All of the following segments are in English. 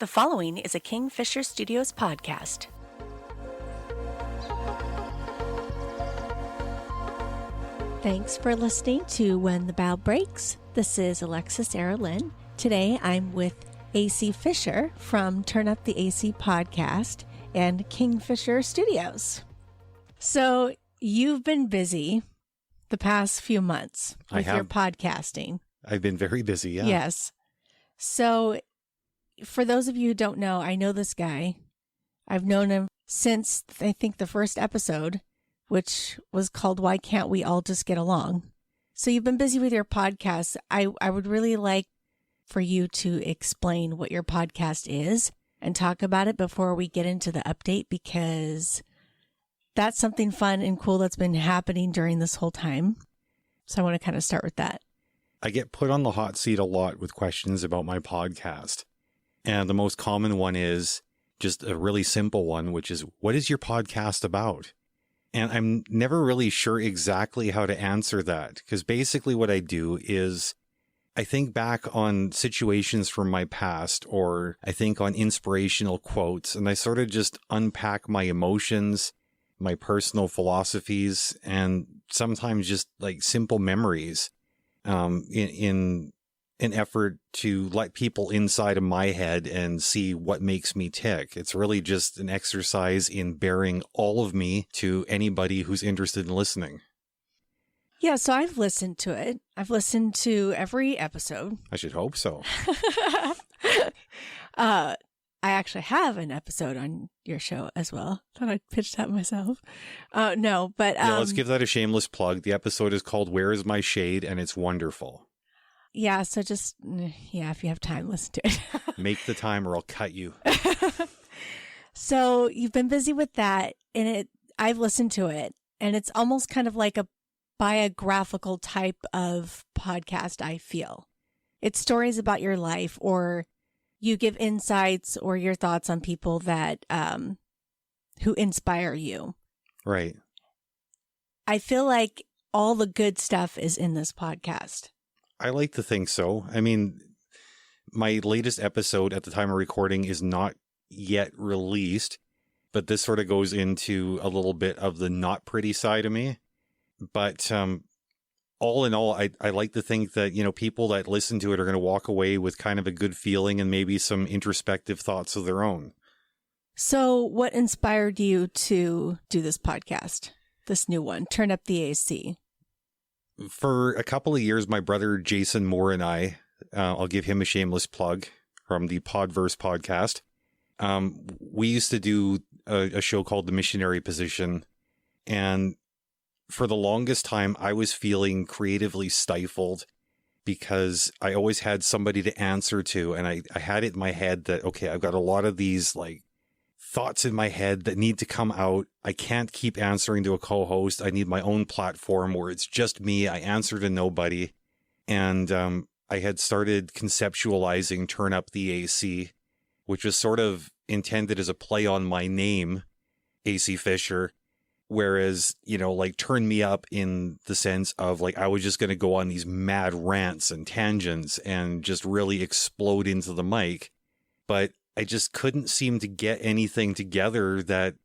The following is a Kingfisher Studios podcast. Thanks for listening to When the Bow Breaks. This is Alexis Lynn. Today I'm with AC Fisher from Turn Up the AC podcast and Kingfisher Studios. So you've been busy the past few months with your podcasting. I've been very busy, yeah. Yes. So for those of you who don't know, I know this guy. I've known him since, I think, the first episode, which was called Why Can't We All Just Get Along? So you've been busy with your podcast. I would really like for you to explain what your podcast is and talk about it before we get into the update, because that's something fun and cool that's been happening during this whole time. So I want to kind of start with that. I get put on the hot seat a lot with questions about my podcast. And the most common one is just a really simple one, which is, what is your podcast about? And I'm never really sure exactly how to answer that, because basically what I do is I think back on situations from my past, or I think on inspirational quotes, and I sort of just unpack my emotions, my personal philosophies, and sometimes just like simple memories in an effort to let people inside of my head and see what makes me tick. It's really just an exercise in bearing all of me to anybody who's interested in listening. Yeah, so I've listened to it. I've listened to every episode. I should hope so. I actually have an episode on your show as well. Thought I'd pitch that myself. No, but yeah, let's give that a shameless plug. The episode is called Where Is My Shade? And it's wonderful. Yeah, so just, if you have time, listen to it. Make the time or I'll cut you. So you've been busy with that, and I've listened to it, and it's almost kind of like a biographical type of podcast, I feel. It's stories about your life, or you give insights or your thoughts on people that who inspire you. Right. I feel like all the good stuff is in this podcast. I like to think so. I mean, my latest episode at the time of recording is not yet released, but this sort of goes into a little bit of the not pretty side of me. But all in all, I like to think that, people that listen to it are going to walk away with kind of a good feeling and maybe some introspective thoughts of their own. So what inspired you to do this podcast, this new one, Turn Up the AC? For a couple of years, my brother Jason Moore and I'll give him a shameless plug from the Podverse podcast. We used to do a show called The Missionary Position. And for the longest time, I was feeling creatively stifled because I always had somebody to answer to. And I had it in my head that, okay, I've got a lot of these like thoughts in my head that need to come out. I can't keep answering to a co-host. I need my own platform where it's just me. I answer to nobody. And I had started conceptualizing Turn Up the AC, which was sort of intended as a play on my name, AC Fisher. Whereas, like turn me up in the sense of like, I was just going to go on these mad rants and tangents and just really explode into the mic. But I just couldn't seem to get anything together that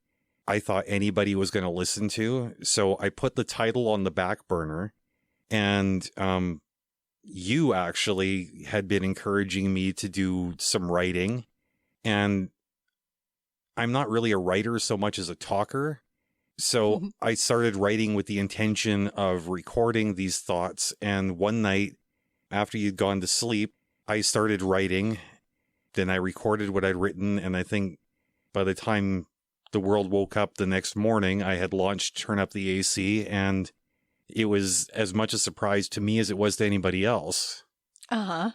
I thought anybody was going to listen to. So I put the title on the back burner, and you actually had been encouraging me to do some writing, and I'm not really a writer so much as a talker. So I started writing with the intention of recording these thoughts. And one night after you'd gone to sleep, I started writing. Then I recorded what I'd written. And I think by the time the world woke up the next morning, I had launched Turn Up the AC. And it was as much a surprise to me as it was to anybody else. Uh-huh.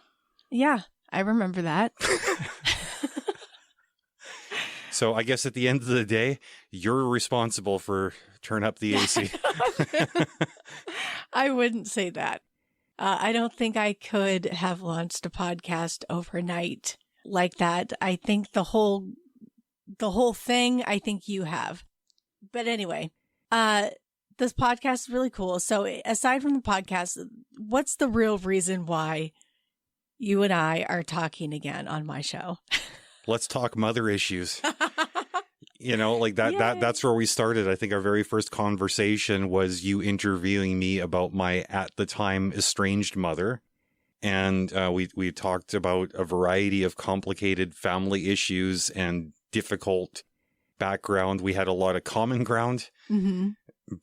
Yeah, I remember that. So I guess at the end of the day, you're responsible for Turn Up the AC. I wouldn't say that. I don't think I could have launched a podcast overnight like that. I think the whole thing, I think you have. But anyway, this podcast is really cool. So aside from the podcast, what's the real reason why you and I are talking again on my show? let's talk mother issues. Like that's where we started. I think our very first conversation was you interviewing me about my, at the time, estranged mother. And we talked about a variety of complicated family issues and difficult background. We had a lot of common ground,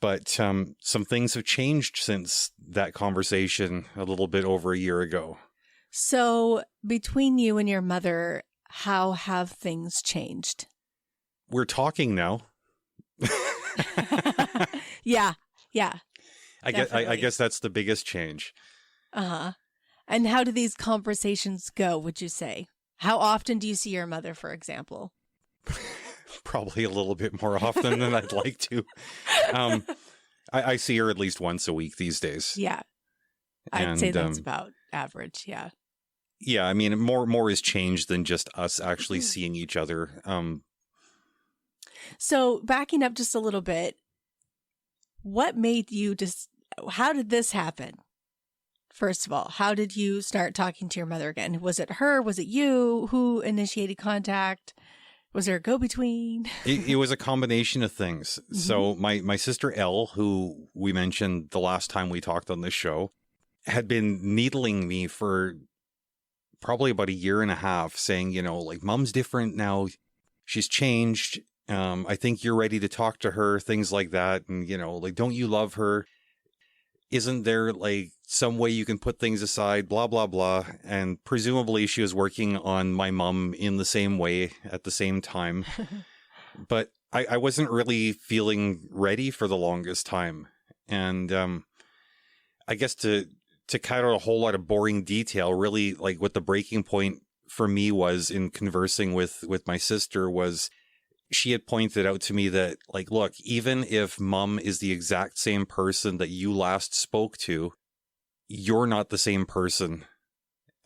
but some things have changed since that conversation a little bit over a year ago. So between you and your mother, how have things changed? We're talking now. Yeah. I guess that's the biggest change. Uh-huh. And how do these conversations go, would you say? How often do you see your mother, for example? Probably a little bit more often than I'd like to. I see her at least once a week these days. Yeah. I'd say that's about average, yeah. Yeah, I mean, more has changed than just us actually seeing each other. So backing up just a little bit, what made you how did this happen? First of all, how did you start talking to your mother again? Was it her? Was it you? Who initiated contact? Was there a go-between? It was a combination of things. So my sister Elle, who we mentioned the last time we talked on this show, had been needling me for probably about a year and a half, saying, like, Mom's different now. She's changed. I think you're ready to talk to her, things like that. And, like, don't you love her? Isn't there, like, some way you can put things aside, blah, blah, blah. And presumably she was working on my mom in the same way at the same time. But I wasn't really feeling ready for the longest time. And I guess to cut out a whole lot of boring detail, really, like, what the breaking point for me was in conversing with my sister was she had pointed out to me that, like, look, even if Mom is the exact same person that you last spoke to, you're not the same person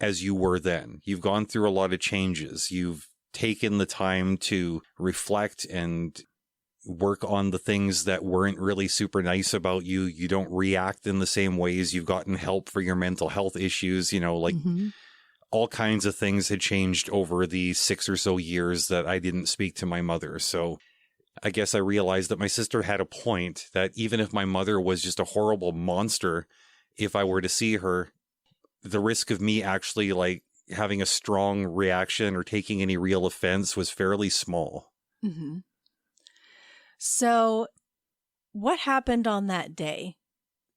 as you were then. You've gone through a lot of changes. You've taken the time to reflect and work on the things that weren't really super nice about you. You don't react in the same ways. You've gotten help for your mental health issues, all kinds of things had changed over the 6 or so years that I didn't speak to my mother. So I guess I realized that my sister had a point, that even if my mother was just a horrible monster, if I were to see her, the risk of me actually, like, having a strong reaction or taking any real offense was fairly small. Mm-hmm. So what happened on that day?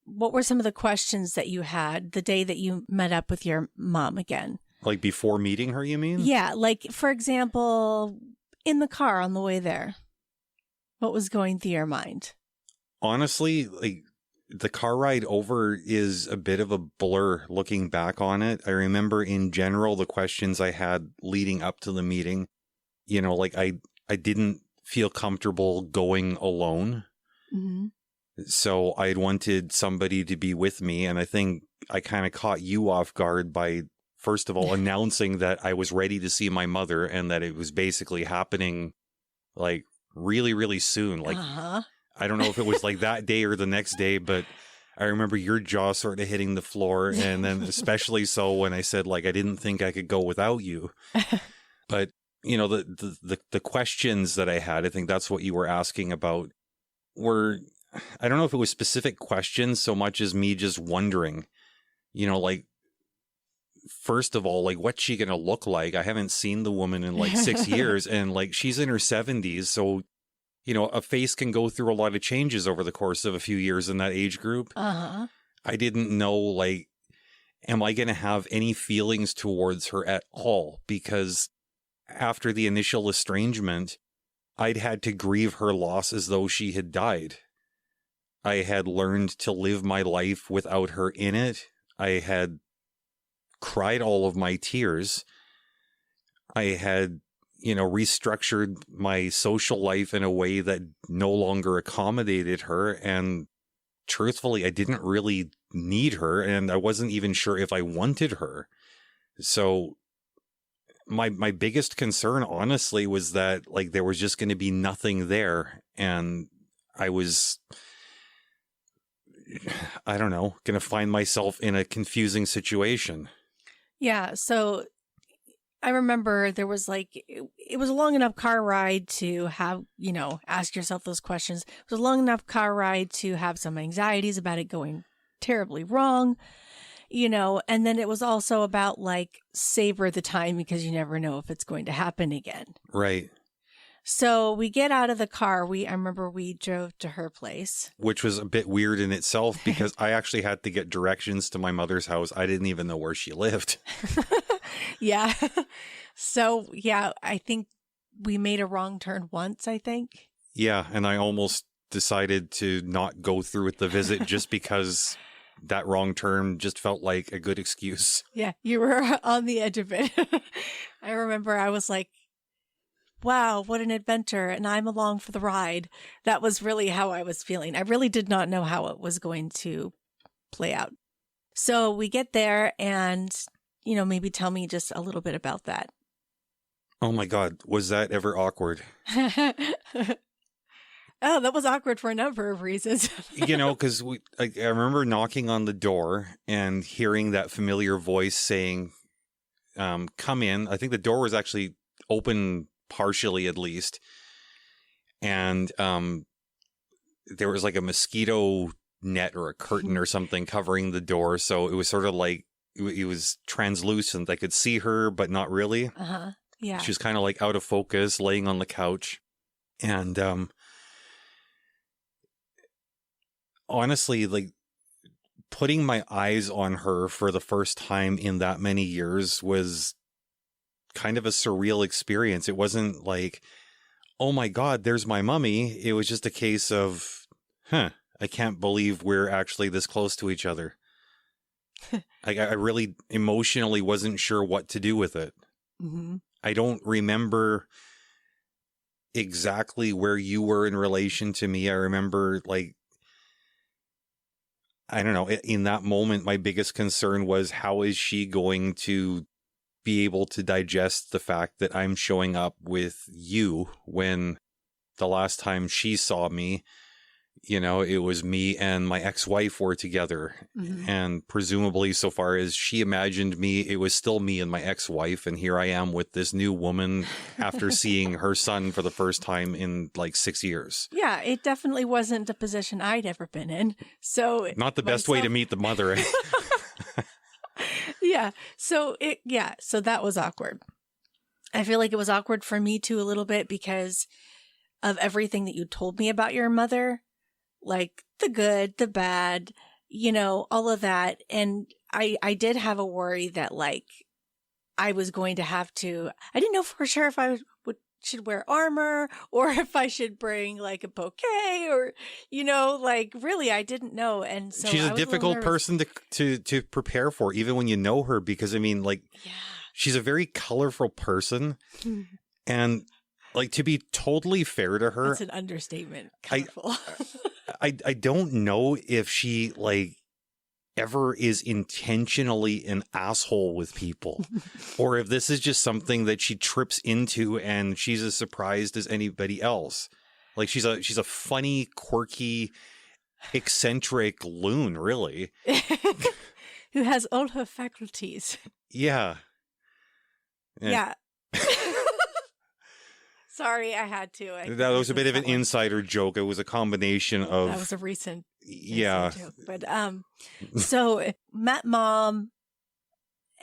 What were some of the questions that you had the day that you met up with your mom again? Like before meeting her, you mean? Yeah. Like, for example, in the car on the way there, what was going through your mind? Honestly, like, the car ride over is a bit of a blur looking back on it. I remember in general the questions I had leading up to the meeting. Like, I didn't feel comfortable going alone. Mm-hmm. So I'd wanted somebody to be with me. And I think I kind of caught you off guard by, first of all, announcing that I was ready to see my mother and that it was basically happening, like, really, really soon. Like, I don't know if it was like that day or the next day, but I remember your jaw sort of hitting the floor. And then especially so when I said, like, I didn't think I could go without you. But, the questions that I had, I think that's what you were asking about, were, I don't know if it was specific questions so much as me just wondering, like, first of all, like, what's she going to look like? I haven't seen the woman in like 6 years, and, like, she's in her 70s. So, a face can go through a lot of changes over the course of a few years in that age group. Uh-huh. I didn't know, like, am I going to have any feelings towards her at all? Because after the initial estrangement, I'd had to grieve her loss as though she had died. I had learned to live my life without her in it. I had cried all of my tears. I had, restructured my social life in a way that no longer accommodated her. And truthfully, I didn't really need her, and I wasn't even sure if I wanted her. So my biggest concern, honestly, was that, like, there was just going to be nothing there. And I was, I don't know, going to find myself in a confusing situation. Yeah. So I remember there was like, it was a long enough car ride to have, ask yourself those questions. It was a long enough car ride to have some anxieties about it going terribly wrong, and then it was also about like savor the time because you never know if it's going to happen again. Right. So we get out of the car. I remember we drove to her place. Which was a bit weird in itself because I actually had to get directions to my mother's house. I didn't even know where she lived. Yeah. So, yeah, I think we made a wrong turn once, I think. Yeah, and I almost decided to not go through with the visit just because that wrong turn just felt like a good excuse. Yeah, you were on the edge of it. I remember I was like, wow, what an adventure, and I'm along for the ride. That was really how I was feeling. I really did not know how it was going to play out. So we get there and, maybe tell me just a little bit about that. Oh my God, was that ever awkward? Oh, that was awkward for a number of reasons. Because I remember knocking on the door and hearing that familiar voice saying, come in. I think the door was actually open partially at least. And there was like a mosquito net or a curtain or something covering the door. So it was sort of like, it was translucent. I could see her, but not really. Uh-huh. Yeah. She was kind of like out of focus, laying on the couch. And honestly, like putting my eyes on her for the first time in that many years was kind of a surreal experience. It wasn't like, oh my God, there's my mummy. It was just a case of, I can't believe we're actually this close to each other. I really emotionally wasn't sure what to do with it. Mm-hmm. I don't remember exactly where you were in relation to me. I remember like, I don't know, in that moment, my biggest concern was how is she going to be able to digest the fact that I'm showing up with you when the last time she saw me, it was me and my ex-wife were together. Mm-hmm. And presumably so far as she imagined me, it was still me and my ex-wife. And here I am with this new woman after seeing her son for the first time in like 6 years. Yeah, it definitely wasn't a position I'd ever been in. So not the best way to meet the mother. Yeah. So that was awkward. I feel like it was awkward for me too a little bit because of everything that you told me about your mother, like the good, the bad, all of that. And I did have a worry that like I was going to have to, I didn't know for sure if I should wear armor or if I should bring like a bouquet or, like really I didn't know. And so she's a difficult person to prepare for, even when you know her, because I mean, like, yeah. She's a very colorful person. And like, to be totally fair to her, that's an understatement. Colorful. I don't know if she like ever is intentionally an asshole with people or if this is just something that she trips into and she's as surprised as anybody else. Like she's a funny, quirky, eccentric loon, really. Who has all her faculties. Yeah. Yeah. Sorry, I had to. That was a bit of an insider joke. It was a combination of... That was a recent joke. But so met Mom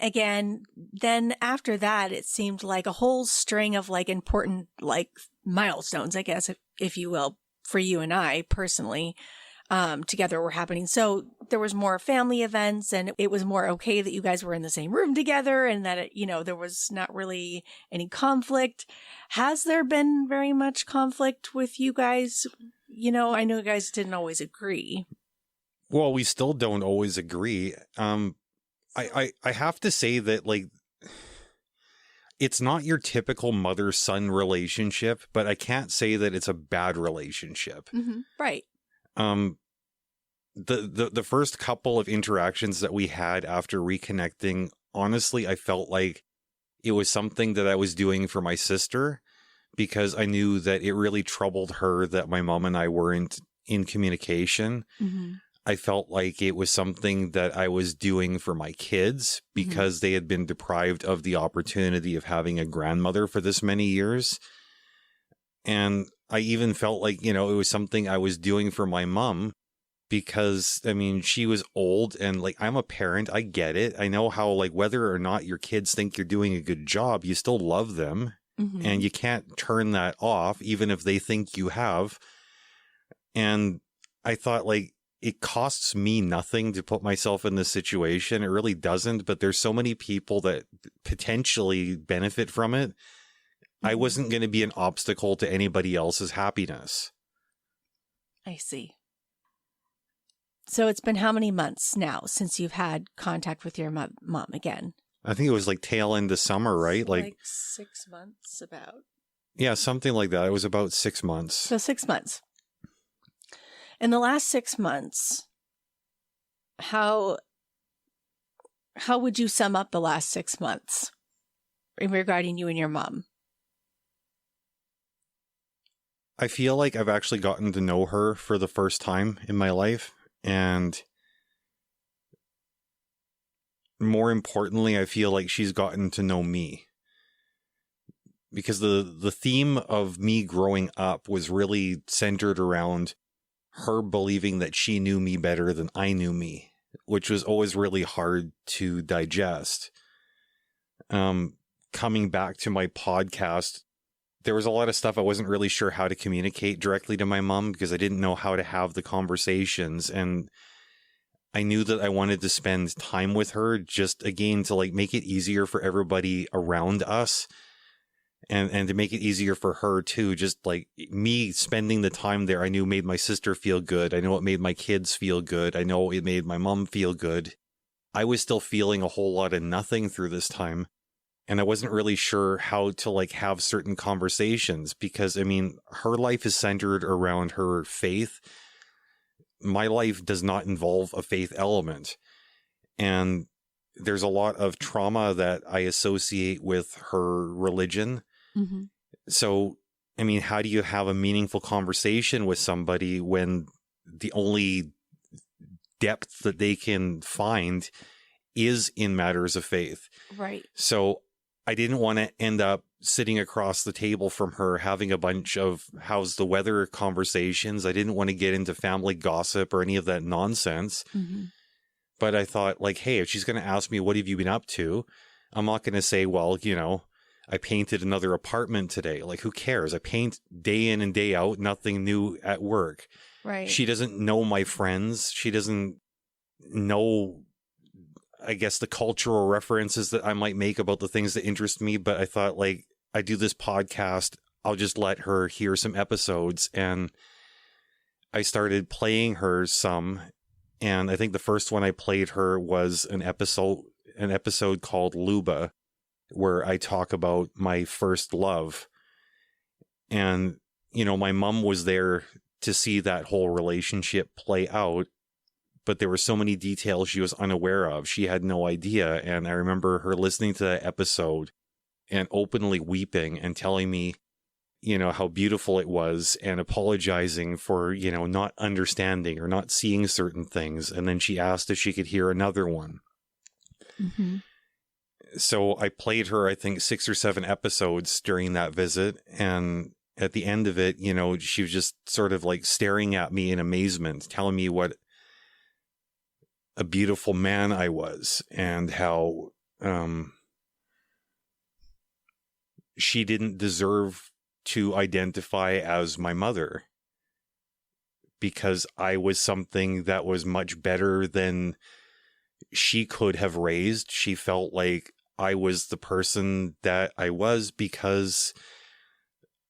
again. Then after that, it seemed like a whole string of like important like milestones, I guess, if you will, for you and I personally, together were happening. So there was more family events and it was more okay that you guys were in the same room together and that, there was not really any conflict. Has there been very much conflict with you guys? I know you guys didn't always agree. Well, we still don't always agree. I have to say that like, it's not your typical mother-son relationship, but I can't say that it's a bad relationship. Mm-hmm. Right. The first couple of interactions that we had after reconnecting, honestly, I felt like it was something that I was doing for my sister because I knew that it really troubled her that my mom and I weren't in communication. Mm-hmm. I felt like it was something that I was doing for my kids because they had been deprived of the opportunity of having a grandmother for this many years. And I even felt like, it was something I was doing for my mom because, I mean, she was old and like, I'm a parent. I get it. I know how, like, whether or not your kids think you're doing a good job, you still love them and you can't turn that off, even if they think you have. And I thought, like, it costs me nothing to put myself in this situation. It really doesn't, but there's so many people that potentially benefit from it. I wasn't going to be an obstacle to anybody else's happiness. I see. So it's been how many months now since you've had contact with your mom again? I think it was like tail end of summer, right? Like 6 months about. Yeah, something like that. It was about 6 months. So 6 months. In the last 6 months, how would you sum up the last 6 months regarding you and your mom? I feel like I've actually gotten to know her for the first time in my life. And more importantly, I feel like she's gotten to know me. Because the theme of me growing up was really centered around her believing that she knew me better than I knew me, which was always really hard to digest. Coming back to my podcast, there was a lot of stuff I wasn't really sure how to communicate directly to my mom because I didn't know how to have the conversations. And I knew that I wanted to spend time with her just, again, to like make it easier for everybody around us. And to make it easier for her too, just like me spending the time there, I knew made my sister feel good. I know it made my kids feel good. I know it made my mom feel good. I was still feeling a whole lot of nothing through this time. And I wasn't really sure how to like have certain conversations because, I mean, her life is centered around her faith. My life does not involve a faith element. And there's a lot of trauma that I associate with her religion. So, I mean, how do you have a meaningful conversation with somebody when the only depth that they can find is in matters of faith? Right. So I didn't want to end up sitting across the table from her having a bunch of how's the weather conversations. I didn't want to get into family gossip or any of that nonsense. But I thought, like, hey, if she's going to ask me, what have you been up to? I'm not going to say, well, I painted another apartment today. Like, who cares? I paint day in and day out, nothing new at work. Right. She doesn't know my friends. She doesn't know, I guess, the cultural references that I might make about the things that interest me. But I thought, like, I do this podcast, I'll just let her hear some episodes. And I started playing her some. And I think the first one I played her was an episode called Luba, where I talk about my first love. And, my mom was there to see that whole relationship play out, but there were so many details she was unaware of. She had no idea. And I remember her listening to that episode and openly weeping and telling me, how beautiful it was and apologizing for, not understanding or not seeing certain things. And then she asked if she could hear another one. So I played her, I think, 6 or 7 episodes during that visit. And at the end of it, she was just sort of like staring at me in amazement, telling me what a beautiful man I was and how she didn't deserve to identify as my mother because I was something that was much better than she could have raised. She felt like I was the person that I was because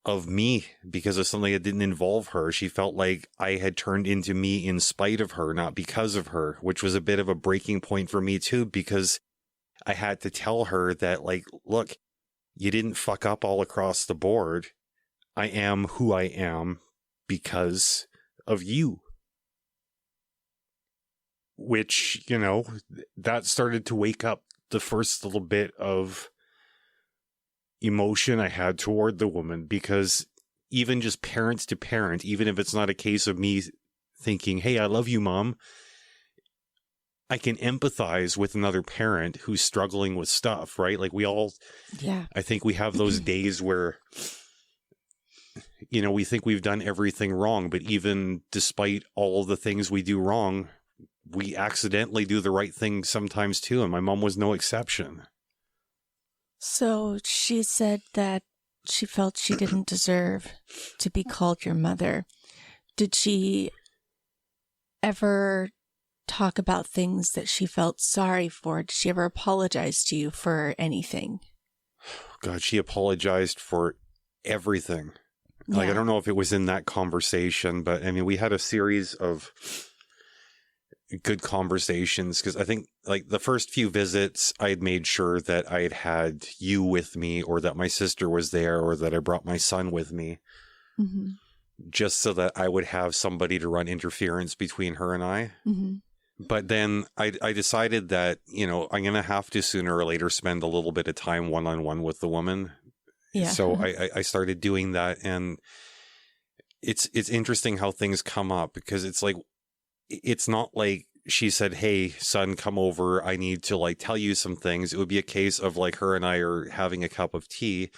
of me, because of something that didn't involve her. She felt like I had turned into me in spite of her, not because of her, which was a bit of a breaking point for me too, because I had to tell her that, like, look, you didn't fuck up all across the board. I am who I am because of you. Which, that started to wake up the first little bit of emotion I had toward the woman, because even just parents to parent, even if it's not a case of me thinking, hey, I love you, Mom. I can empathize with another parent who's struggling with stuff, right? Like we all, Yeah. I think we have those days where, we think we've done everything wrong, but even despite all of the things we do wrong, we accidentally do the right thing sometimes too. And my mom was no exception. So she said that she felt she didn't deserve to be called your mother. Did she ever talk about things that she felt sorry for? Did she ever apologize to you for anything? God, she apologized for everything. Yeah. Like, I don't know if it was in that conversation, but I mean, we had a series of good conversations because I think like the first few visits, I had made sure that I had you with me or that my sister was there or that I brought my son with me. Mm-hmm. Just so that I would have somebody to run interference between her and I. Mm-hmm. But then I decided that, I'm going to have to sooner or later spend a little bit of time one-on-one with the woman. Yeah. So I started doing that. And it's interesting how things come up because it's not like she said, hey, son, come over. I need to like tell you some things. It would be a case of like her and I are having a cup of tea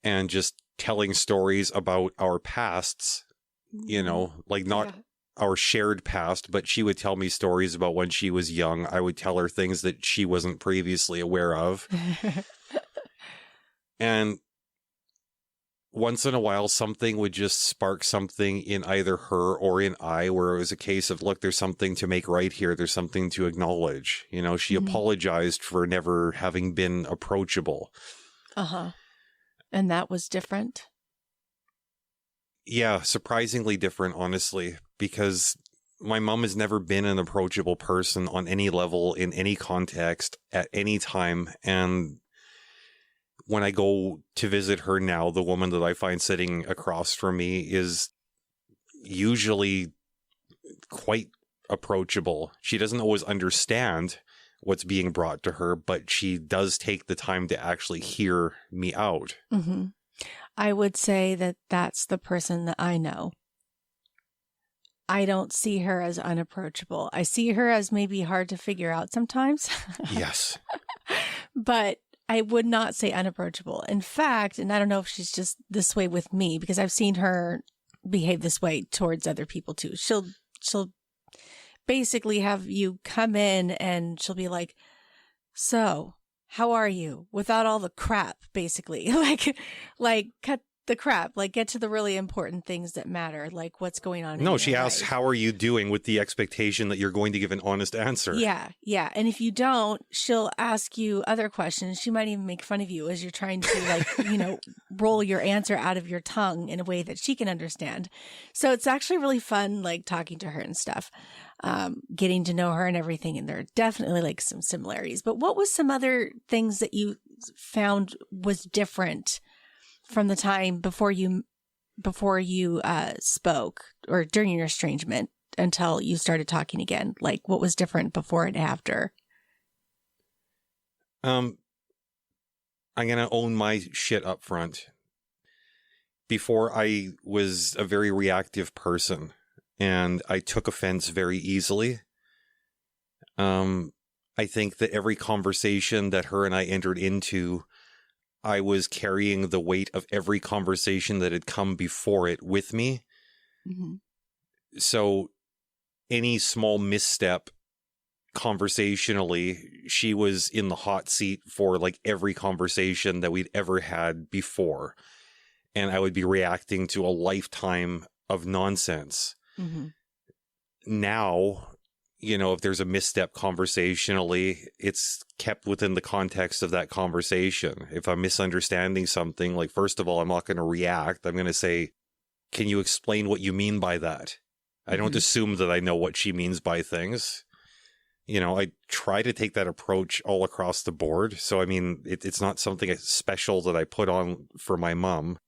and just telling stories about our pasts, like not our shared past, but she would tell me stories about when she was young. I would tell her things that she wasn't previously aware of. And once in a while, something would just spark something in either her or in I, where it was a case of, look, there's something to make right here. There's something to acknowledge. She apologized for never having been approachable. Uh-huh. And that was different? Yeah, surprisingly different, honestly, because my mom has never been an approachable person on any level, in any context, at any time. And when I go to visit her now, the woman that I find sitting across from me is usually quite approachable. She doesn't always understand what's being brought to her, but she does take the time to actually hear me out. Mm-hmm. I would say that that's the person that I know. I don't see her as unapproachable. I see her as maybe hard to figure out sometimes. Yes. But I would not say unapproachable. In fact, and I don't know if she's just this way with me because I've seen her behave this way towards other people too. She'll basically have you come in and she'll be like, so how are you? Without all the crap, basically. like cut the crap, like get to the really important things that matter, like what's going on. No, she asks, how are you doing, with the expectation that you're going to give an honest answer. Yeah. Yeah. And if you don't, she'll ask you other questions. She might even make fun of you as you're trying to roll your answer out of your tongue in a way that she can understand. So it's actually really fun, like talking to her and stuff, getting to know her and everything. And there are definitely like some similarities. But what was some other things that you found was different from the time before you spoke or during your estrangement until you started talking again? Like what was different before and after? I'm going to own my shit up front. Before, I was a very reactive person and I took offense very easily. I think that every conversation that her and I entered into, I was carrying the weight of every conversation that had come before it with me. Mm-hmm. So any small misstep conversationally, she was in the hot seat for like every conversation that we'd ever had before. And I would be reacting to a lifetime of nonsense. Mm-hmm. Now, if there's a misstep conversationally, it's kept within the context of that conversation. If I'm misunderstanding something, like, first of all, I'm not going to react. I'm going to say, can you explain what you mean by that? I don't assume that I know what she means by things. I try to take that approach all across the board. So, I mean, it's not something special that I put on for my mom.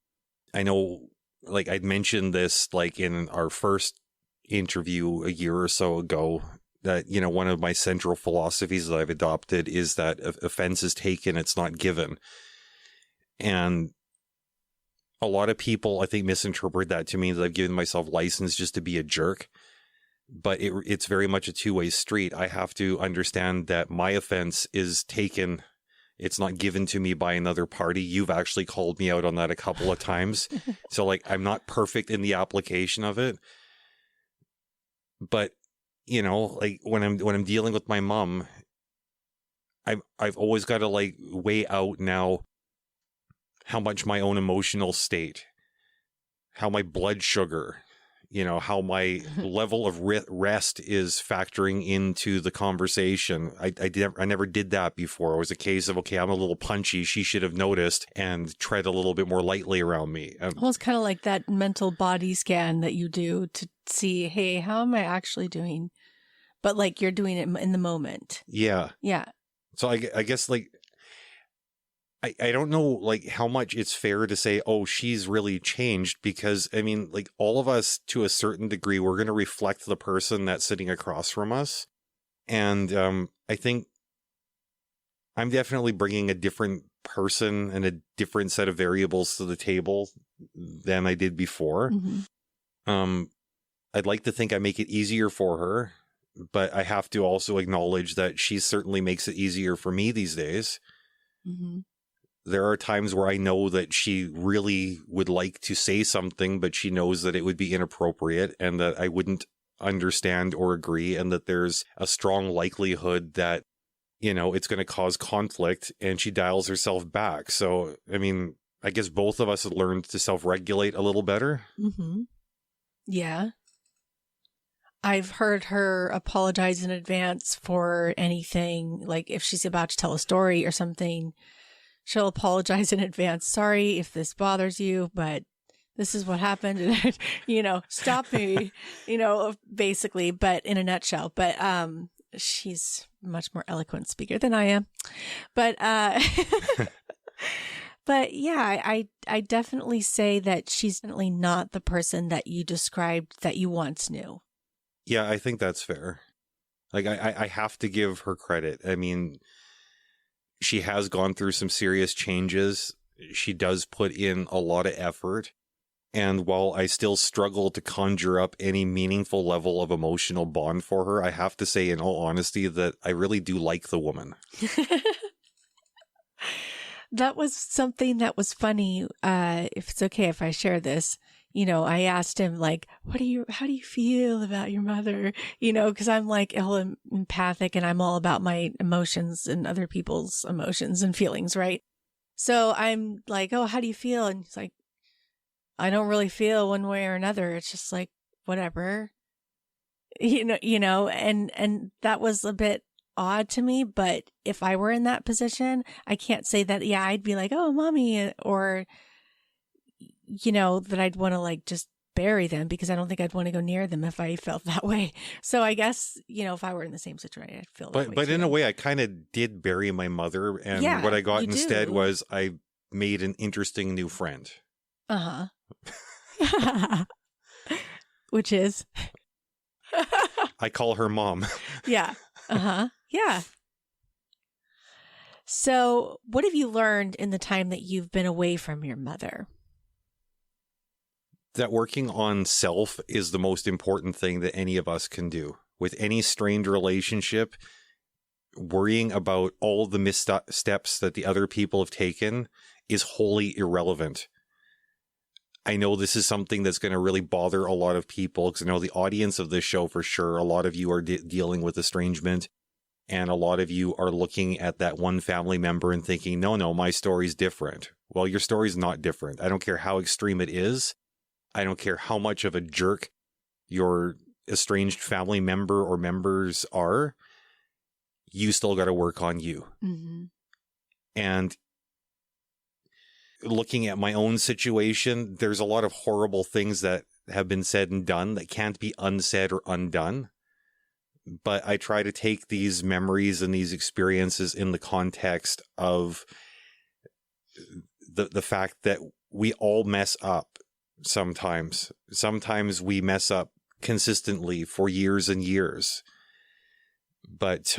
I know, like, I'd mentioned this, like, in our first interview a year or so ago, that, one of my central philosophies that I've adopted is that offense is taken, it's not given. And a lot of people, I think, misinterpret that to mean that I've given myself license just to be a jerk. but it's very much a two-way street. I have to understand that my offense is taken. It's not given to me by another party. You've actually called me out on that a couple of times. So like, I'm not perfect in the application of it, but you know, like when I'm dealing with my mom, I've always got to like weigh out now how much my own emotional state, how my blood sugar, you know, how my level of rest is factoring into the conversation. I never did that before. It was a case of, okay, I'm a little punchy. She should have noticed and tread a little bit more lightly around me. Well, it's kind of like that mental body scan that you do to see, hey, how am I actually doing? But like you're doing it in the moment. Yeah. Yeah. So I guess like, I don't know like how much it's fair to say, oh, she's really changed, because I mean, like all of us to a certain degree, we're going to reflect the person that's sitting across from us. And I think I'm definitely bringing a different person and a different set of variables to the table than I did before. Mm-hmm. I'd like to think I make it easier for her, but I have to also acknowledge that she certainly makes it easier for me these days. Mm-hmm. There are times where I know that she really would like to say something, but she knows that it would be inappropriate and that I wouldn't understand or agree, and that there's a strong likelihood that, you know, it's going to cause conflict, and she dials herself back. So, I mean, I guess both of us have learned to self-regulate a little better. Mm-hmm. Yeah. I've heard her apologize in advance for anything, like if she's about to tell a story or something. She'll apologize in advance. Sorry if this bothers you, but this is what happened. And, you know, stop me, you know, basically, but in a nutshell. But she's a much more eloquent speaker than I am. But but yeah, I definitely say that she's definitely not the person that you described that you once knew. Yeah, I think that's fair. Like, I have to give her credit. I mean, she has gone through some serious changes. She does put in a lot of effort. And while I still struggle to conjure up any meaningful level of emotional bond for her, I have to say in all honesty that I really do like the woman. That was something that was funny. If it's okay if I share this, you know, I asked him like, how do you feel about your mother? You know, cause I'm like empathic and I'm all about my emotions and other people's emotions and feelings. Right. So I'm like, oh, how do you feel? And he's like, I don't really feel one way or another. It's just like, whatever, you know, and that was a bit odd to me, but if I were in that position, I can't say that, yeah, I'd be like, oh, mommy, or, you know, that I'd want to like just bury them, because I don't think I'd want to go near them if I felt that way. So I guess, you know, if I were in the same situation, I'd feel that way. But too. in a way, I kind of did bury my mother. And Yeah, what I got you instead do. was I made an interesting new friend. Uh-huh. Which is? I call her mom. Yeah. Uh-huh. Yeah. So what have you learned in the time that you've been away from your mother? That working on self is the most important thing that any of us can do. With any strained relationship, worrying about all the missteps that the other people have taken is wholly irrelevant. I know this is something that's going to really bother a lot of people, because I know the audience of this show for sure, a lot of you are dealing with estrangement, and a lot of you are looking at that one family member and thinking, no, my story's different. Well, your story's not different. I don't care how extreme it is. I don't care how much of a jerk your estranged family member or members are. You still got to work on you. Mm-hmm. And looking at my own situation, there's a lot of horrible things that have been said and done that can't be unsaid or undone. But I try to take these memories and these experiences in the context of the fact that we all mess up sometimes. Sometimes we mess up consistently for years and years. But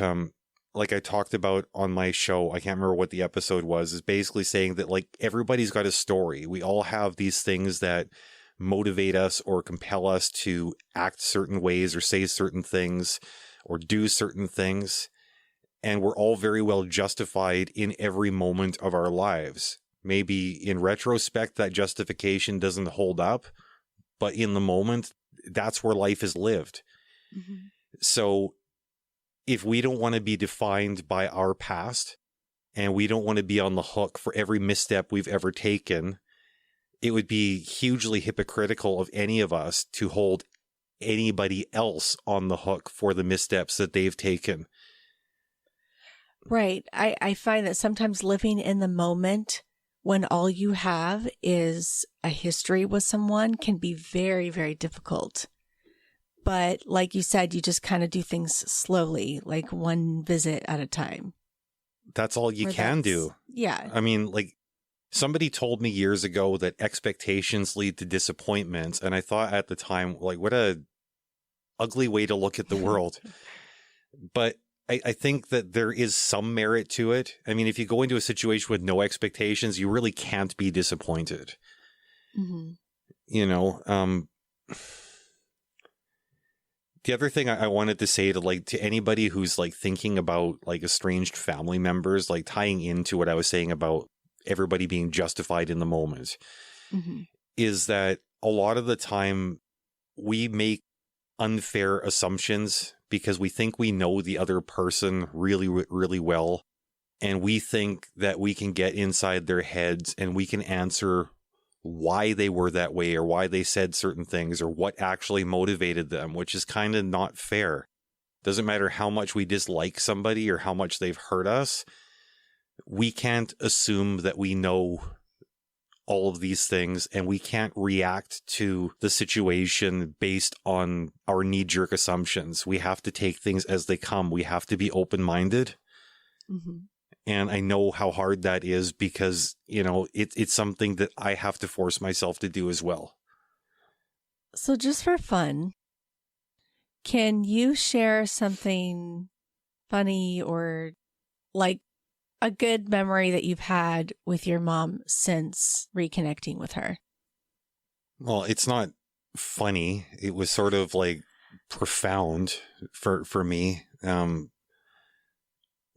like I talked about on my show, I can't remember what the episode was, is basically saying that like everybody's got a story. We all have these things that motivate us or compel us to act certain ways or say certain things or do certain things. And we're all very well justified in every moment of our lives. Maybe in retrospect, that justification doesn't hold up, but in the moment, that's where life is lived. Mm-hmm. So if we don't want to be defined by our past and we don't want to be on the hook for every misstep we've ever taken, it would be hugely hypocritical of any of us to hold anybody else on the hook for the missteps that they've taken. Right. I find that sometimes living in the moment when all you have is a history with someone can be very, very difficult. But like you said, you just kind of do things slowly, like one visit at a time. That's all you can do. Yeah. I mean, like, somebody told me years ago that expectations lead to disappointments. And I thought at the time, like, what a ugly way to look at the world. But I think that there is some merit to it. I mean, if you go into a situation with no expectations, you really can't be disappointed. Mm-hmm. You know, the other thing I wanted to say to anybody who's like thinking about like estranged family members, like tying into what I was saying about everybody being justified in the moment, Mm-hmm. is that a lot of the time we make unfair assumptions because we think we know the other person really, really well. And we think that we can get inside their heads and we can answer why they were that way or why they said certain things or what actually motivated them, which is kind of not fair. Doesn't matter how much we dislike somebody or how much they've hurt us. We can't assume that we know all of these things, and we can't react to the situation based on our knee-jerk assumptions. We have to take things as they come. We have to be open-minded. Mm-hmm. And I know how hard that is because, you know, it's something that I have to force myself to do as well. So just for fun, can you share something funny or like a good memory that you've had with your mom since reconnecting with her? Well, it's not funny. It was sort of like profound for me.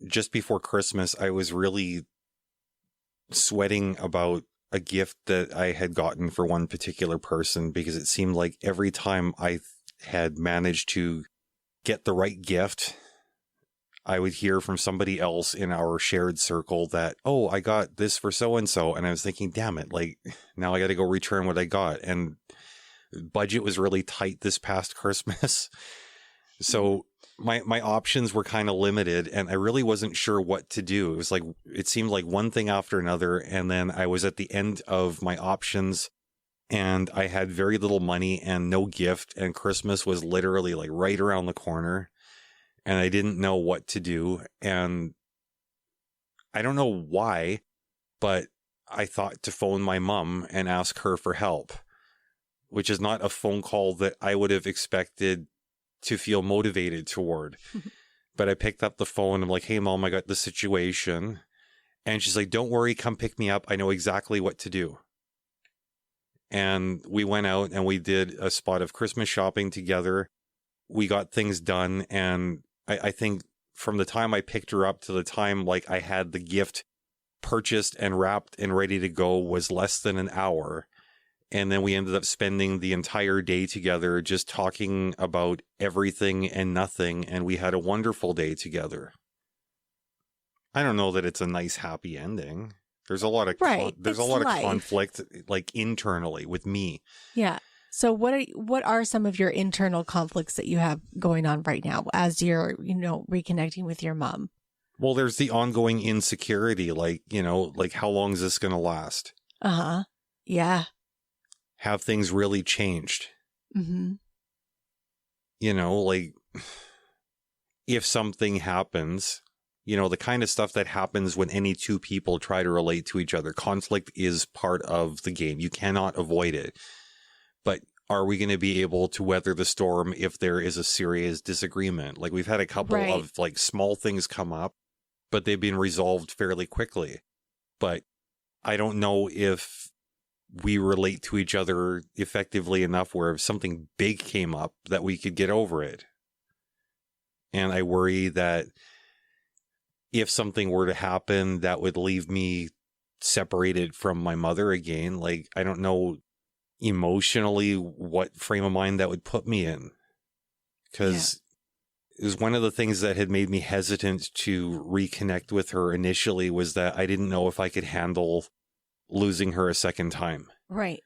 Just before Christmas, I was really sweating about a gift that I had gotten for one particular person because it seemed like every time I had managed to get the right gift, I would hear from somebody else in our shared circle that, oh, I got this for so-and-so. And I was thinking, damn it, like now I got to go return what I got. And budget was really tight this past Christmas. So my options were kind of limited and I really wasn't sure what to do. It was like, it seemed like one thing after another. And then I was at the end of my options and I had very little money and no gift. And Christmas was literally like right around the corner. And I didn't know what to do. And I don't know why, but I thought to phone my mom and ask her for help, which is not a phone call that I would have expected to feel motivated toward. But I picked up the phone. I'm like, hey, Mom, I got this situation. And she's like, don't worry, come pick me up. I know exactly what to do. And we went out and we did a spot of Christmas shopping together. We got things done. And I think from the time I picked her up to the time like I had the gift purchased and wrapped and ready to go was less than an hour. And then we ended up spending the entire day together just talking about everything and nothing. And we had a wonderful day together. I don't know that it's a nice, happy ending. There's a lot of there's a lot of conflict like internally with me. Yeah. So what are some of your internal conflicts that you have going on right now as you're, reconnecting with your mom? Well, there's the ongoing insecurity, like how long is this going to last? Uh-huh. Yeah. Have things really changed? Mm-hmm. Like if something happens, the kind of stuff that happens when any two people try to relate to each other, conflict is part of the game. You cannot avoid it. But are we going to be able to weather the storm if there is a serious disagreement? Like we've had a couple of like small things come up, but they've been resolved fairly quickly. But I don't know if we relate to each other effectively enough where if something big came up that we could get over it. And I worry that if something were to happen that would leave me separated from my mother again, like, I don't know emotionally what frame of mind that would put me in. Because it was one of the things that had made me hesitant to reconnect with her initially, was that I didn't know if I could handle losing her a second time. Right.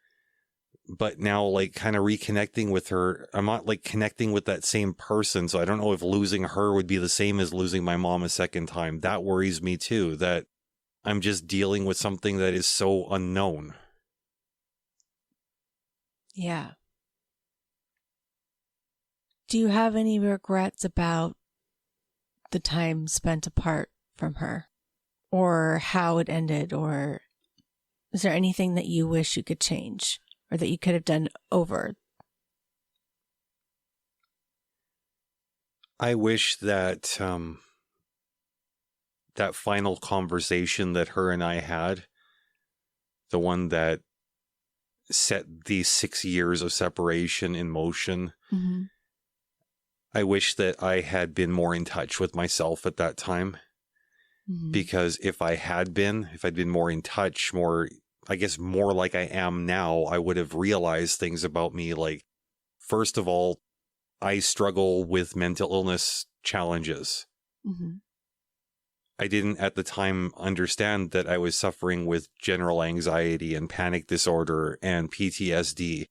But now, like, kind of reconnecting with her, I'm not like connecting with that same person. So I don't know if losing her would be the same as losing my mom a second time. That worries me too, that I'm just dealing with something that is so unknown. Yeah. Do you have any regrets about the time spent apart from her, or how it ended, or is there anything that you wish you could change or that you could have done over? I wish that that final conversation that her and I had, the one that set these 6 years of separation in motion, Mm-hmm. I wish that I had been more in touch with myself at that time. Mm-hmm. Because if I'd been more in touch, more, I guess, more like I am now, I would have realized things about me. Like, first of all, I struggle with mental illness challenges. Mm-hmm. I didn't at the time understand that I was suffering with general anxiety and panic disorder and PTSD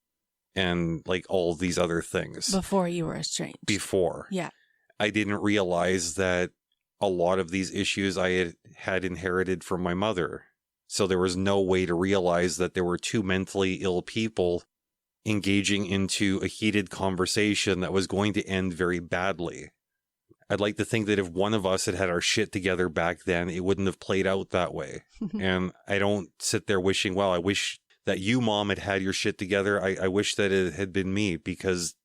and like all these other things. Before you were estranged. Before. Yeah. I didn't realize that a lot of these issues I had inherited from my mother. So there was no way to realize that there were two mentally ill people engaging into a heated conversation that was going to end very badly. I'd like to think that if one of us had had our shit together back then, it wouldn't have played out that way. And I don't sit there wishing, well, I wish that you, Mom, had had your shit together. I wish that it had been me, because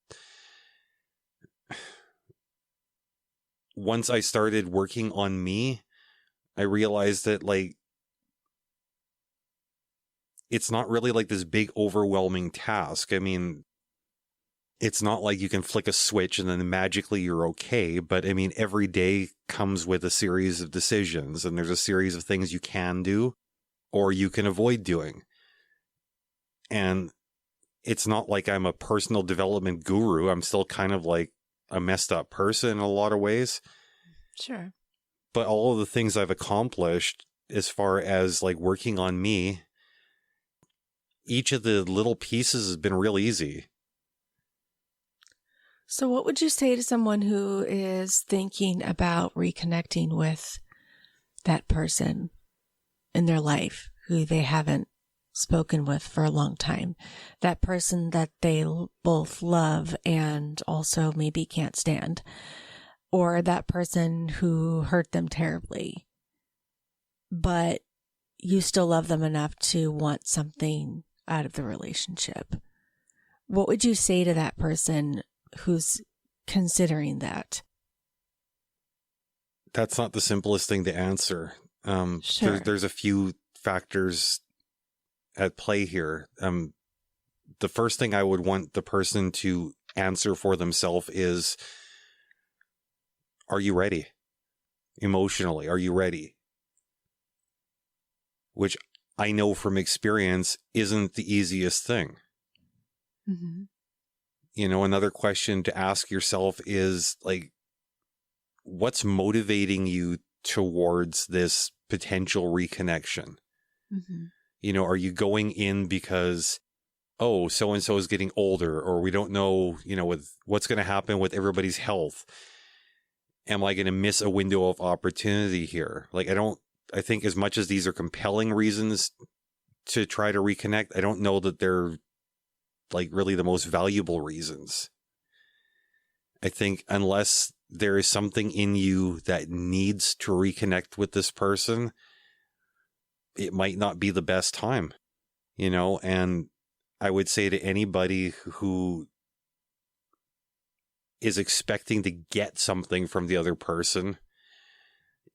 once I started working on me, I realized that, like, it's not really like this big overwhelming task. I mean, it's not like you can flick a switch and then magically you're okay. But I mean, every day comes with a series of decisions, and there's a series of things you can do or you can avoid doing. And it's not like I'm a personal development guru. I'm still kind of like a messed up person in a lot of ways. Sure. But all of the things I've accomplished as far as like working on me, each of the little pieces has been real easy. So what would you say to someone who is thinking about reconnecting with that person in their life who they haven't spoken with for a long time? That person that they both love and also maybe can't stand, or that person who hurt them terribly, but you still love them enough to want something out of the relationship. What would you say to that person who's considering that? That's not the simplest thing to answer. Sure. There's a few factors at play here. The first thing I would want the person to answer for themselves is, are you ready? Emotionally, are you ready? Which I know from experience isn't the easiest thing. Mm-hmm. You know, another question to ask yourself is, like, what's motivating you towards this potential reconnection? Mm-hmm. You know, are you going in because, oh, so-and-so is getting older, or we don't know, you know, with what's going to happen with everybody's health? Am I going to miss a window of opportunity here? Like, I think as much as these are compelling reasons to try to reconnect, I don't know that they're like really the most valuable reasons. I think unless there is something in you that needs to reconnect with this person, it might not be the best time, you know? And I would say to anybody who is expecting to get something from the other person,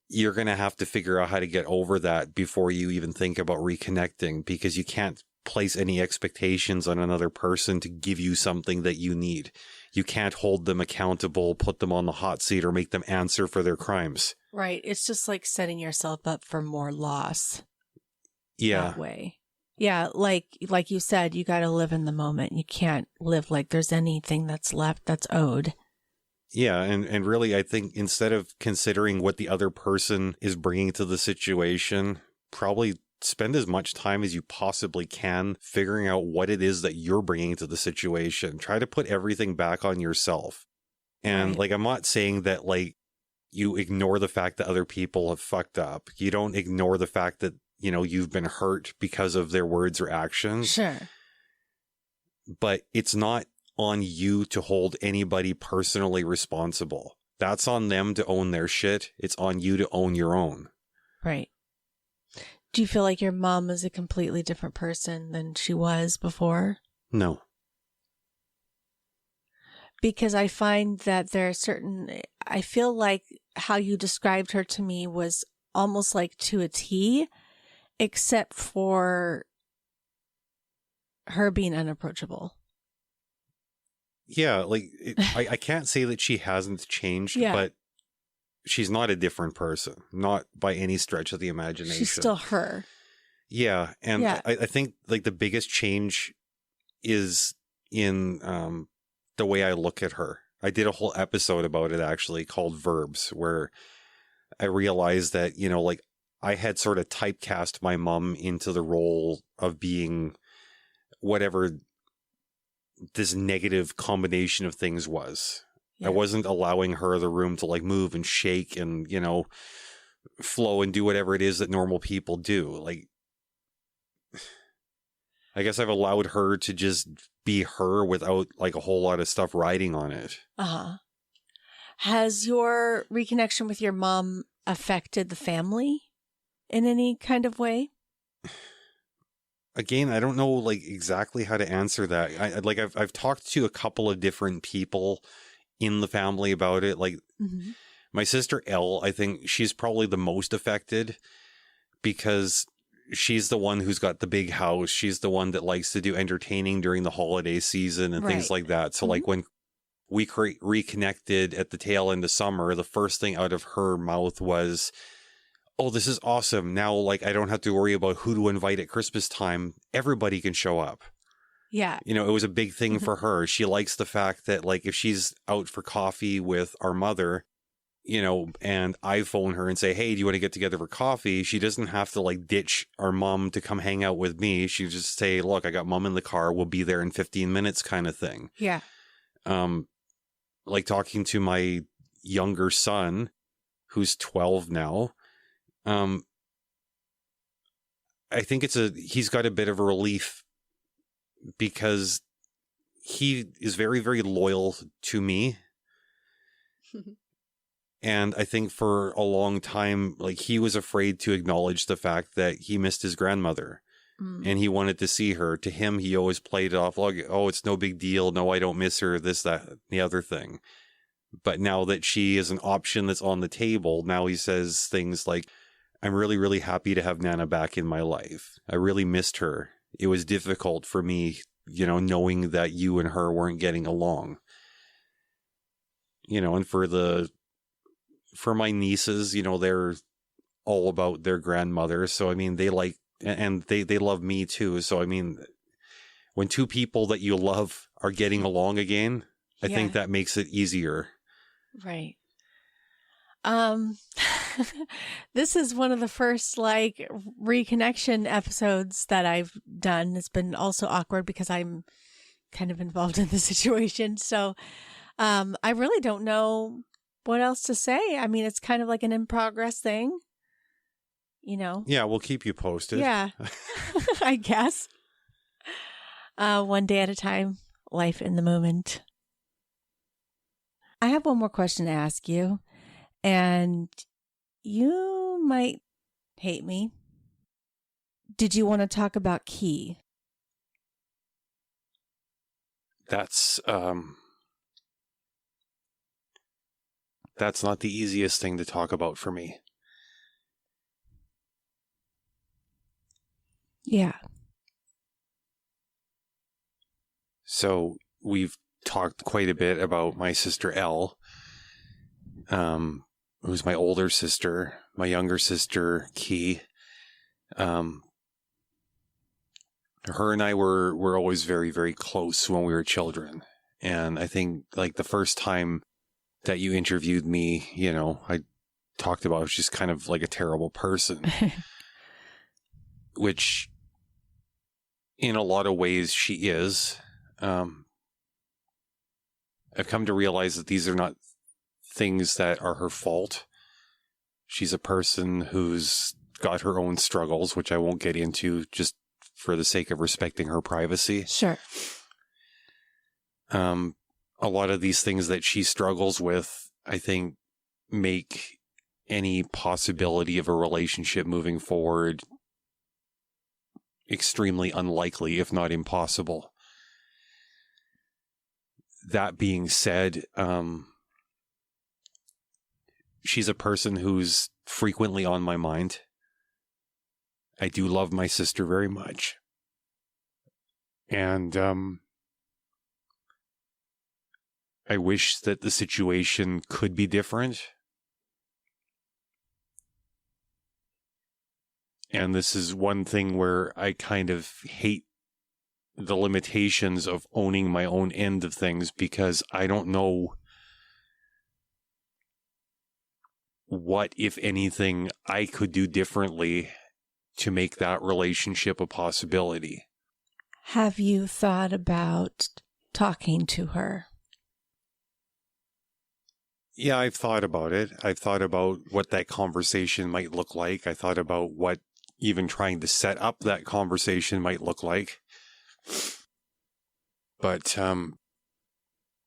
you're going to have to figure out how to get over that before you even think about reconnecting, because you can't place any expectations on another person to give you something that you need. You can't hold them accountable, put them on the hot seat, or make them answer for their crimes. Right. It's just like setting yourself up for more loss. Yeah. That way. Yeah, like you said, you got to live in the moment. You can't live like there's anything that's left that's owed. Yeah, and really, I think instead of considering what the other person is bringing to the situation, probably spend as much time as you possibly can figuring out what it is that you're bringing to the situation. Try to put everything back on yourself. And Right. like, I'm not saying that like you ignore the fact that other people have fucked up. You don't ignore the fact that, you know, you've been hurt because of their words or actions. Sure. But it's not on you to hold anybody personally responsible. That's on them to own their shit. It's on you to own your own. Right. Do you feel like your mom is a completely different person than she was before? No. Because I find that there are I feel like how you described her to me was almost like to a T, except for her being unapproachable. Yeah, like, I can't say that she hasn't changed, Yeah. but she's not a different person. Not by any stretch of the imagination. She's still her. Yeah, and Yeah. I think, like, the biggest change is in the way I look at her. I did a whole episode about it, actually, called Verbs, where I realized that, you know, like, I had sort of typecast my mom into the role of being whatever this negative combination of things was. Yeah. I wasn't allowing her the room to like move and shake and, you know, flow and do whatever it is that normal people do. Like, I guess I've allowed her to just be her without like a whole lot of stuff riding on it. Uh-huh. Has your reconnection with your mom affected the family in any kind of way? Again, I don't know like exactly how to answer that. I've talked to a couple of different people in the family about it. Like, Mm-hmm. my sister Elle, I think she's probably the most affected because she's the one who's got the big house. She's the one that likes to do entertaining during the holiday season and things Right. like that. So like when we reconnected at the tail end of summer, the first thing out of her mouth was, "Oh, this is awesome. Now, like, I don't have to worry about who to invite at Christmas time. Everybody can show up." Yeah. You know, it was a big thing for her. She likes the fact that, like, if she's out for coffee with our mother, you know, and I phone her and say, "Hey, do you want to get together for coffee?" She doesn't have to, like, ditch our mom to come hang out with me. She just say, "Look, I got mom in the car. We'll be there in 15 minutes," kind of thing. Yeah. Like talking to my younger son, who's 12 now, I think he's got a bit of a relief because he is very, very loyal to me. And I think for a long time, like, he was afraid to acknowledge the fact that he missed his grandmother and he wanted to see her. To him, he always played it off like, "Oh, it's no big deal. No, I don't miss her. This, that, the other thing." But now that she is an option that's on the table, now he says things like, "I'm really, really happy to have Nana back in my life. I really missed her. It was difficult for me, you know, knowing that you and her weren't getting along." You know, and for my nieces, you know, they're all about their grandmother. So, I mean, they like, and they love me too. So, I mean, when two people that you love are getting along again, I think that makes it easier. Right. This is one of the first like reconnection episodes that I've done. It's been also awkward because I'm kind of involved in the situation. So, I really don't know what else to say. I mean, it's kind of like an in progress thing, you know? Yeah, we'll keep you posted. Yeah, I guess. One day at a time, life in the moment. I have one more question to ask you, and you might hate me. Did you want to talk about Key? That's not the easiest thing to talk about for me. Yeah. So we've talked quite a bit about my sister Elle, who's my older sister, my younger sister, Key. Her and I were always very, very close when we were children. And I think like the first time that you interviewed me, I talked about I was just kind of like a terrible person, which in a lot of ways she is. I've come to realize that these are not things that are her fault. She's a person who's got her own struggles, which I won't get into just for the sake of respecting her privacy. Sure. A lot of these things that she struggles with, I think, make any possibility of a relationship moving forward extremely unlikely, if not impossible. That being said, she's a person who's frequently on my mind. I do love my sister very much. And I wish that the situation could be different. And this is one thing where I kind of hate the limitations of owning my own end of things, because I don't know what, if anything, I could do differently to make that relationship a possibility. Have you thought about talking to her? Yeah, I've thought about it. I've thought about what that conversation might look like. I thought about what even trying to set up that conversation might look like. But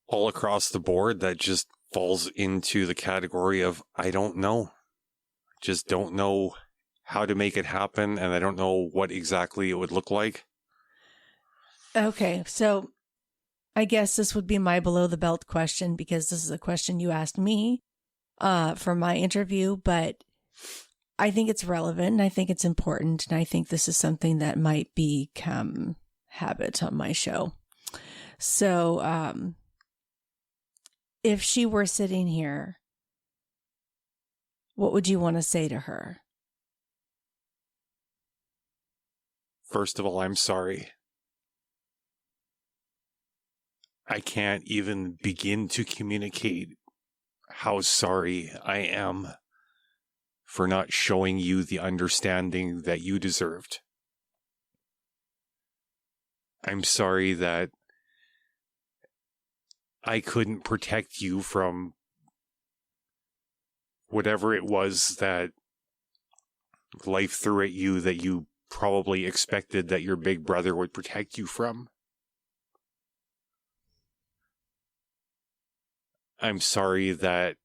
all across the board, that just falls into the category of I don't know. Just don't know how to make it happen, and I don't know what exactly it would look like. Okay, so I guess this would be my below the belt question, because this is a question you asked me for my interview, but I think it's relevant and I think it's important, and I think this is something that might become habit on my show. So if she were sitting here, what would you want to say to her? First of all, I'm sorry. I can't even begin to communicate how sorry I am for not showing you the understanding that you deserved. I'm sorry that I couldn't protect you from whatever it was that life threw at you that you probably expected that your big brother would protect you from. I'm sorry that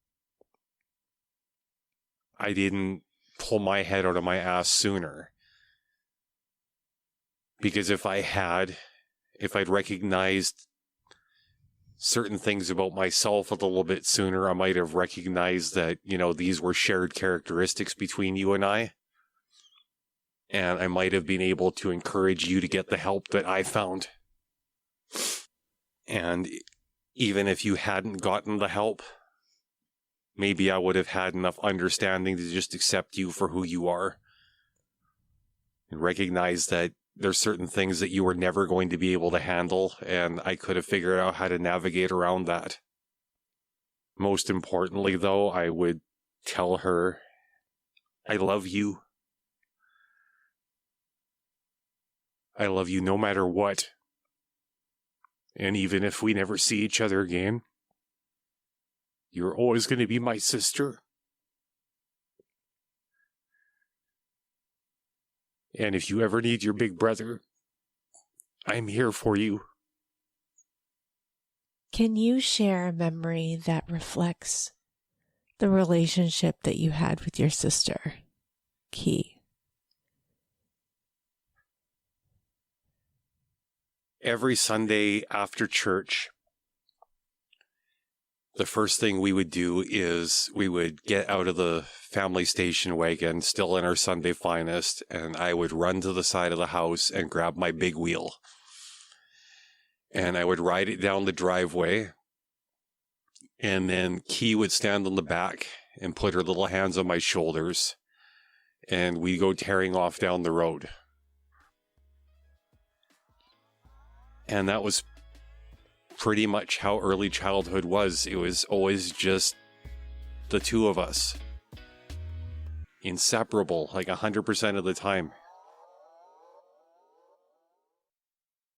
I didn't pull my head out of my ass sooner. Because if I'd recognized certain things about myself a little bit sooner, I might have recognized that, these were shared characteristics between you and I. And I might have been able to encourage you to get the help that I found. And even if you hadn't gotten the help, maybe I would have had enough understanding to just accept you for who you are. And recognize that there's certain things that you were never going to be able to handle, and I could have figured out how to navigate around that. Most importantly, though, I would tell her, I love you. I love you no matter what. And even if we never see each other again, you're always going to be my sister. And if you ever need your big brother, I'm here for you. Can you share a memory that reflects the relationship that you had with your sister, Key? Every Sunday after church, the first thing we would do is we would get out of the family station wagon, still in our Sunday finest, and I would run to the side of the house and grab my big wheel. and I would ride it down the driveway. And then Key would stand on the back and put her little hands on my shoulders, and we'd go tearing off down the road. And that was pretty much how early childhood was. It was always just the two of us. Inseparable, like 100% of the time.